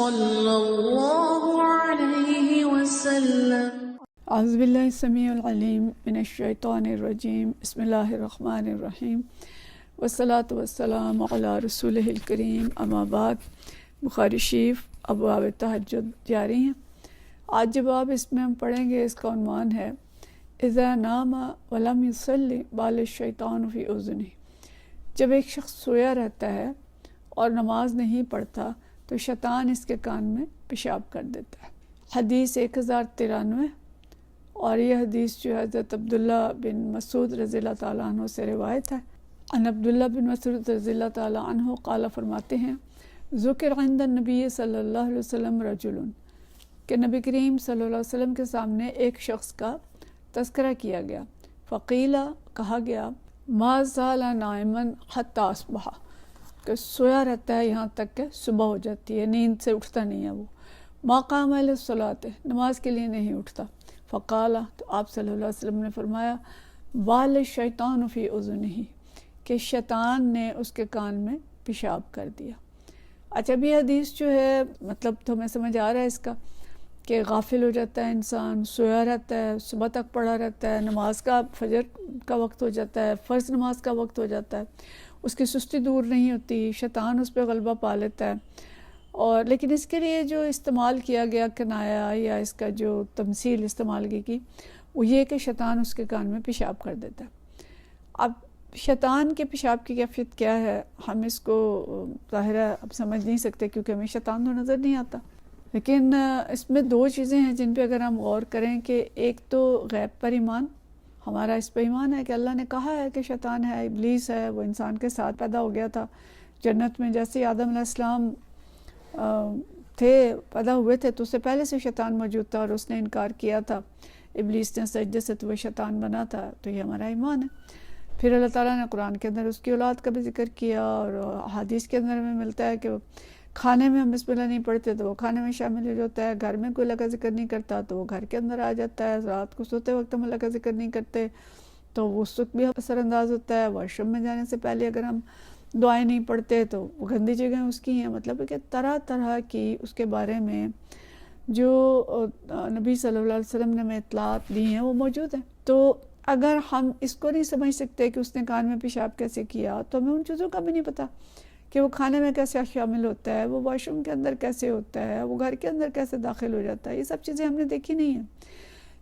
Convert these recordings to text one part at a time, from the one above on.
صلی اللہ علیہ وسلم۔ اعوذ باللہ السمیع العلیم من الشیطان الرجیم، بسم اللہ الرحمن الرحیم، والصلاة والسلام علی رسولہ الکریم، اما بعد۔ بخاری شریف ابواب تہجد جاری ہیں۔ آج جو باب اس میں ہم پڑھیں گے اس کا عنوان ہے اذا نام ولم یصلی بال الشیطان فی اذنہ۔ جب ایک شخص سویا رہتا ہے اور نماز نہیں پڑھتا تو شیطان اس کے کان میں پیشاب کر دیتا ہے۔ حدیث 1093، اور یہ حدیث جو ہے حضرت عبداللہ بن مسعود رضی اللہ تعالیٰ عنہ سے روایت ہے۔ ان عبداللہ بن مسعود رضی اللہ تعالیٰ عنہ قال فرماتے ہیں ذکر عند النبی صلی اللہ علیہ وسلم رجل، کہ نبی کریم صلی اللہ علیہ وسلم کے سامنے ایک شخص کا تذکرہ کیا گیا۔ فقیلا، کہا گیا، ما زال نائما حتی اصبح، کہ سویا رہتا ہے یہاں تک کہ صبح ہو جاتی ہے، نیند سے اٹھتا نہیں ہے وہ۔ ما قام للصلاۃ، نماز کے لیے نہیں اٹھتا۔ فقال، تو آپ صلی اللہ علیہ وسلم نے فرمایا، بال الشیطان فی اذنہ، کہ شیطان نے اس کے کان میں پیشاب کر دیا۔ اچھا، بھی حدیث جو ہے مطلب تو ہمیں سمجھ آ رہا ہے اس کا کہ غافل ہو جاتا ہے انسان، سویا رہتا ہے، صبح تک پڑھا رہتا ہے، نماز کا فجر کا وقت ہو جاتا ہے، فرض نماز کا وقت ہو جاتا ہے، اس کی سستی دور نہیں ہوتی، شیطان اس پہ غلبہ پا لیتا ہے۔ اور لیکن اس کے لیے جو استعمال کیا گیا کنایا یا اس کا جو تمثیل استعمال کی وہ یہ کہ شیطان اس کے کان میں پیشاب کر دیتا ہے۔ اب شیطان کے پیشاب کی کیفیت کیا ہے ہم اس کو ظاہرہ اب سمجھ نہیں سکتے، کیونکہ ہمیں شیطان تو نظر نہیں آتا، لیکن اس میں دو چیزیں ہیں جن پہ اگر ہم غور کریں کہ ایک تو غیب پر ایمان، ہمارا اس پہ ایمان ہے کہ اللہ نے کہا ہے کہ شیطان ہے، ابلیس ہے، وہ انسان کے ساتھ پیدا ہو گیا تھا جنت میں، جیسے آدم علیہ السلام تھے، پیدا ہوئے تھے تو اس سے پہلے سے شیطان موجود تھا اور اس نے انکار کیا تھا، ابلیس نے سجدے سے تو وہ شیطان بنا تھا، تو یہ ہمارا ایمان ہے۔ پھر اللہ تعالیٰ نے قرآن کے اندر اس کی اولاد کا بھی ذکر کیا، اور حدیث کے اندر ہمیں ملتا ہے کہ کھانے میں ہم بسم اللہ نہیں پڑھتے تو وہ کھانے میں شامل ہو جاتا ہے، گھر میں کوئی اللہ کا ذکر نہیں کرتا تو وہ گھر کے اندر آ جاتا ہے، رات کو سوتے وقت ہم اللہ کا ذکر نہیں کرتے تو وہ اس وقت بھی اثر انداز ہوتا ہے، واش روم میں جانے سے پہلے اگر ہم دعائیں نہیں پڑھتے تو وہ گندی جگہیں اس کی ہیں۔ مطلب ہے کہ طرح طرح کی اس کے بارے میں جو نبی صلی اللہ علیہ وسلم نے ہمیں اطلاعات دی ہیں وہ موجود ہیں۔ تو اگر ہم اس کو نہیں سمجھ سکتے کہ اس نے کان میں پیشاب کیسے کیا تو ہمیں ان چیزوں کا بھی نہیں پتہ کہ وہ کھانے میں کیسے شامل ہوتا ہے، وہ واش روم کے اندر کیسے ہوتا ہے، وہ گھر کے اندر کیسے داخل ہو جاتا ہے، یہ سب چیزیں ہم نے دیکھی نہیں ہیں۔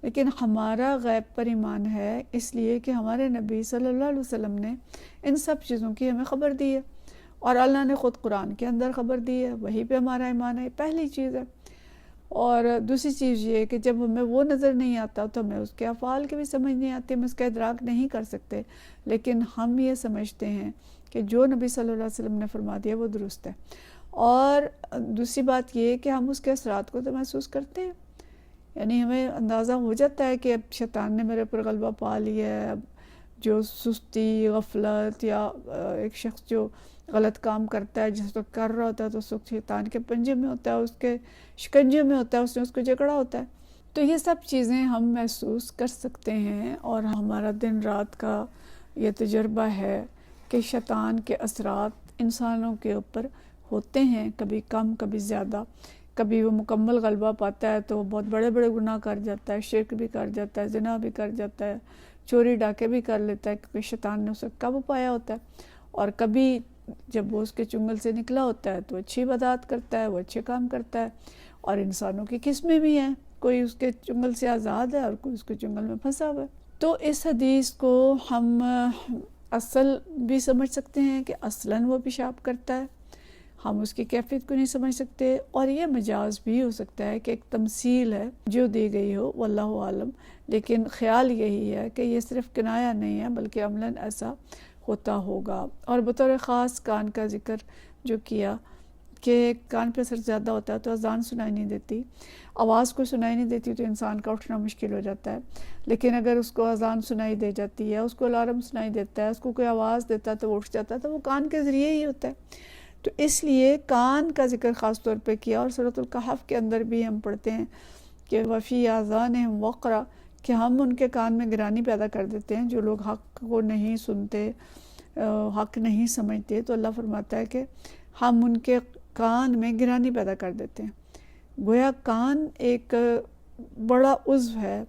لیکن ہمارا غیب پر ایمان ہے اس لیے کہ ہمارے نبی صلی اللہ علیہ وسلم نے ان سب چیزوں کی ہمیں خبر دی ہے، اور اللہ نے خود قرآن کے اندر خبر دی ہے، وہی پہ ہمارا ایمان ہے، پہلی چیز ہے۔ اور دوسری چیز یہ کہ جب ہمیں وہ نظر نہیں آتا تو ہمیں اس کے افعال کی بھی سمجھ نہیں آتی، ہم اس کا ادراک نہیں کر سکتے، لیکن ہم یہ سمجھتے ہیں کہ جو نبی صلی اللہ علیہ وسلم نے فرما دیا وہ درست ہے۔ اور دوسری بات یہ کہ ہم اس کے اثرات کو تو محسوس کرتے ہیں، یعنی ہمیں اندازہ ہو جاتا ہے کہ اب شیطان نے میرے پر غلبہ پا لیا ہے، اب جو سستی، غفلت، یا ایک شخص جو غلط کام کرتا ہے جس وقت کر رہا ہوتا ہے تو اس وقت شیطان کے پنجے میں ہوتا ہے، اس کے شکنجے میں ہوتا ہے، اس نے اس کو جکڑا ہوتا ہے۔ تو یہ سب چیزیں ہم محسوس کر سکتے ہیں، اور ہمارا دن رات کا یہ تجربہ ہے کہ شیطان کے اثرات انسانوں کے اوپر ہوتے ہیں، کبھی کم کبھی زیادہ، کبھی وہ مکمل غلبہ پاتا ہے تو وہ بہت بڑے بڑے گناہ کر جاتا ہے، شرک بھی کر جاتا ہے، زنا بھی کر جاتا ہے، چوری ڈاکے بھی کر لیتا ہے، کیونکہ شیطان نے اسے قابو پایا ہوتا ہے۔ اور کبھی جب وہ اس کے چنگل سے نکلا ہوتا ہے تو اچھی بدعات کرتا ہے، وہ اچھے کام کرتا ہے، اور انسانوں کی قسمیں بھی ہیں، کوئی اس کے چنگل سے آزاد ہے اور کوئی اس کے چنگل میں پھنسا ہوا ہے۔ تو اس حدیث کو ہم اصل بھی سمجھ سکتے ہیں کہ اصلاً وہ پیشاب کرتا ہے، ہم اس کی کیفیت کو نہیں سمجھ سکتے، اور یہ مجاز بھی ہو سکتا ہے کہ ایک تمثیل ہے جو دی گئی ہو، واللہ عالم، لیکن خیال یہی ہے کہ یہ صرف کنایا نہیں ہے بلکہ عملاً ایسا ہوتا ہوگا۔ اور بطور خاص کان کا ذکر جو کیا کہ کان پہ اثر زیادہ ہوتا ہے تو اذان سنائی نہیں دیتی، آواز کو سنائی نہیں دیتی تو انسان کا اٹھنا مشکل ہو جاتا ہے، لیکن اگر اس کو اذان سنائی دے جاتی ہے، اس کو الارم سنائی دیتا ہے، اس کو کوئی آواز دیتا ہے تو وہ اٹھ جاتا ہے، تو وہ کان کے ذریعے ہی ہوتا ہے۔ تو اس لیے کان کا ذکر خاص طور پہ کیا۔ اور سورۃ الکہف کے اندر بھی ہم پڑھتے ہیں کہ وفی آذانہم وقرا، کہ ہم ان کے کان میں گرانی پیدا کر دیتے ہیں، جو لوگ حق کو نہیں سنتے، حق نہیں سمجھتے، تو اللہ فرماتا ہے کہ ہم ان کے کان میں گرانی پیدا کر دیتے ہیں۔ گویا کان ایک بڑا عضو ہے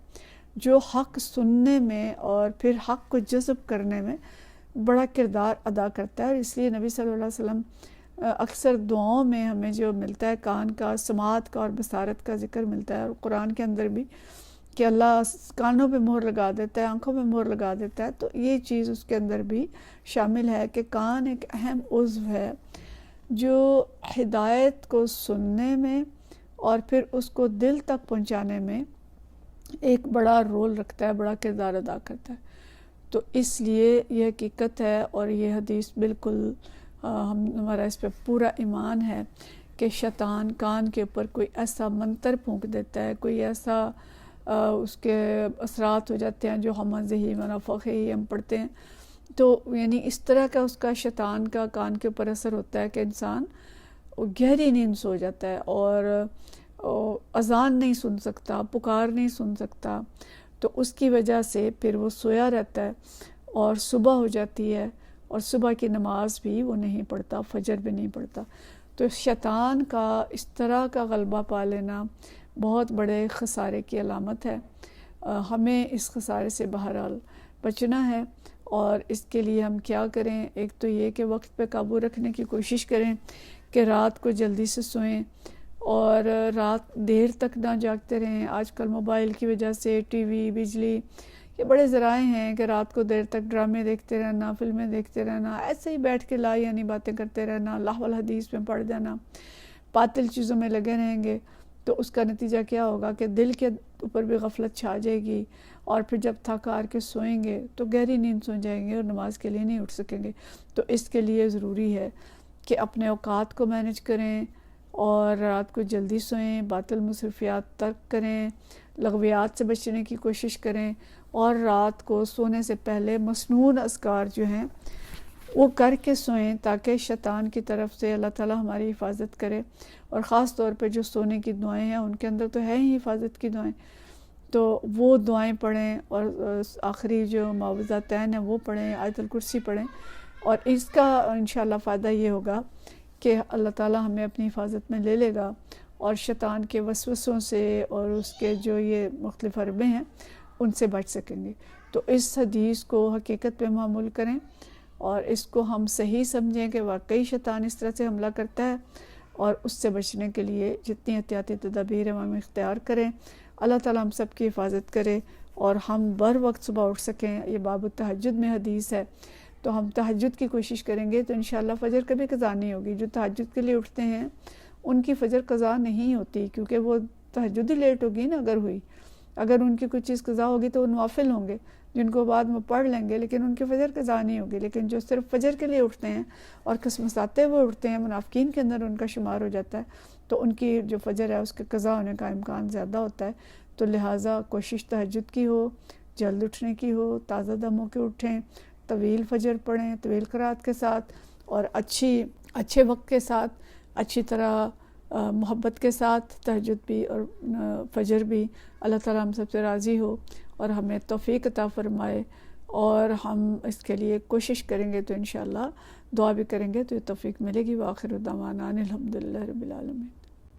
جو حق سننے میں اور پھر حق کو جذب کرنے میں بڑا کردار ادا کرتا ہے، اور اس لیے نبی صلی اللہ علیہ وسلم اکثر دعاؤں میں ہمیں جو ملتا ہے کان کا، سماعت کا اور بصارت کا ذکر ملتا ہے، اور قرآن کے اندر بھی کہ اللہ کانوں پہ مہر لگا دیتا ہے، آنکھوں پہ مہر لگا دیتا ہے، تو یہ چیز اس کے اندر بھی شامل ہے کہ کان ایک اہم عضو ہے جو ہدایت کو سننے میں اور پھر اس کو دل تک پہنچانے میں ایک بڑا رول رکھتا ہے، بڑا کردار ادا کرتا ہے۔ تو اس لیے یہ حقیقت ہے، اور یہ حدیث بالکل ہمارا اس پہ پورا ایمان ہے کہ شیطان کان کے اوپر کوئی ایسا منتر پھونک دیتا ہے، کوئی ایسا اس کے اثرات ہو جاتے ہیں جو ہمزہی منافقہی ہم پڑھتے ہیں، تو یعنی اس طرح کا اس کا شیطان کا کان کے اوپر اثر ہوتا ہے کہ انسان گہری نیند سو جاتا ہے اور اذان نہیں سن سکتا، پکار نہیں سن سکتا، تو اس کی وجہ سے پھر وہ سویا رہتا ہے اور صبح ہو جاتی ہے اور صبح کی نماز بھی وہ نہیں پڑھتا، فجر بھی نہیں پڑھتا۔ تو شیطان کا اس طرح کا غلبہ پا لینا بہت بڑے خسارے کی علامت ہے۔ ہمیں اس خسارے سے بہرحال بچنا ہے، اور اس کے لیے ہم کیا کریں؟ ایک تو یہ کہ وقت پہ قابو رکھنے کی کوشش کریں کہ رات کو جلدی سے سوئیں اور رات دیر تک نہ جاگتے رہیں۔ آج کل موبائل کی وجہ سے ٹی وی، بجلی، یہ بڑے ذرائع ہیں کہ رات کو دیر تک ڈرامے دیکھتے رہنا، فلمیں دیکھتے رہنا، ایسے ہی بیٹھ کے لا یعنی باتیں کرتے رہنا، اللہ والحدیث میں پڑھ جانا، باطل چیزوں میں لگے رہیں گے، تو اس کا نتیجہ کیا ہوگا کہ دل کے اوپر بھی غفلت چھا جائے گی، اور پھر جب تھک ہار کے سوئیں گے تو گہری نیند سو جائیں گے اور نماز کے لیے نہیں اٹھ سکیں گے۔ تو اس کے لیے ضروری ہے کہ اپنے اوقات کو مینج کریں اور رات کو جلدی سوئیں، باطل مصروفیات ترک کریں، لغویات سے بچنے کی کوشش کریں، اور رات کو سونے سے پہلے مسنون اذکار جو ہیں وہ کر کے سوئیں تاکہ شیطان کی طرف سے اللہ تعالیٰ ہماری حفاظت کرے۔ اور خاص طور پہ جو سونے کی دعائیں ہیں ان کے اندر تو ہے ہی حفاظت کی دعائیں، تو وہ دعائیں پڑھیں، اور آخری جو معوذاتین ہیں وہ پڑھیں، آیت الکرسی پڑھیں، اور اس کا انشاءاللہ فائدہ یہ ہوگا کہ اللہ تعالیٰ ہمیں اپنی حفاظت میں لے لے گا، اور شیطان کے وسوسوں سے اور اس کے جو یہ مختلف حربے ہیں ان سے بچ سکیں گے۔ تو اس حدیث کو حقیقت پہ معمول کریں اور اس کو ہم صحیح سمجھیں کہ واقعی شیطان اس طرح سے حملہ کرتا ہے، اور اس سے بچنے کے لیے جتنی احتیاطی تدابیر ہم اختیار کریں، اللہ تعالیٰ ہم سب کی حفاظت کرے اور ہم بر وقت صبح اٹھ سکیں۔ یہ باب التہجد میں حدیث ہے، تو ہم تہجد کی کوشش کریں گے تو انشاءاللہ فجر کبھی قضا نہیں ہوگی۔ جو تہجد کے لیے اٹھتے ہیں ان کی فجر قضا نہیں ہوتی، کیونکہ وہ تہجد ہی لیٹ ہوگی نا اگر ہوئی۔ اگر ان کی کوئی چیز قضا ہوگی تو وہ نوافل ہوں گے جن کو بعد میں پڑھ لیں گے، لیکن ان کی فجر قضا نہیں ہوگی۔ لیکن جو صرف فجر کے لیے اٹھتے ہیں اور قسمساتے ہوئے اٹھتے ہیں، منافقین کے اندر ان کا شمار ہو جاتا ہے، تو ان کی جو فجر ہے اس کے قضا ہونے کا امکان زیادہ ہوتا ہے۔ تو لہٰذا کوشش تہجد کی ہو، جلد اٹھنے کی ہو، تازہ دم ہو کے اٹھیں، طویل فجر پڑھیں، طویل قرات کے ساتھ، اور اچھے وقت کے ساتھ، اچھی طرح محبت کے ساتھ تہجد بھی اور فجر بھی۔ اللہ تعالیٰ ہم سب سے راضی ہو اور ہمیں توفیق عطا فرمائے، اور ہم اس کے لیے کوشش کریں گے تو انشاءاللہ دعا بھی کریں گے تو یہ توفیق ملے گی۔ وآخر دعوانا الحمدللہ رب العالمین۔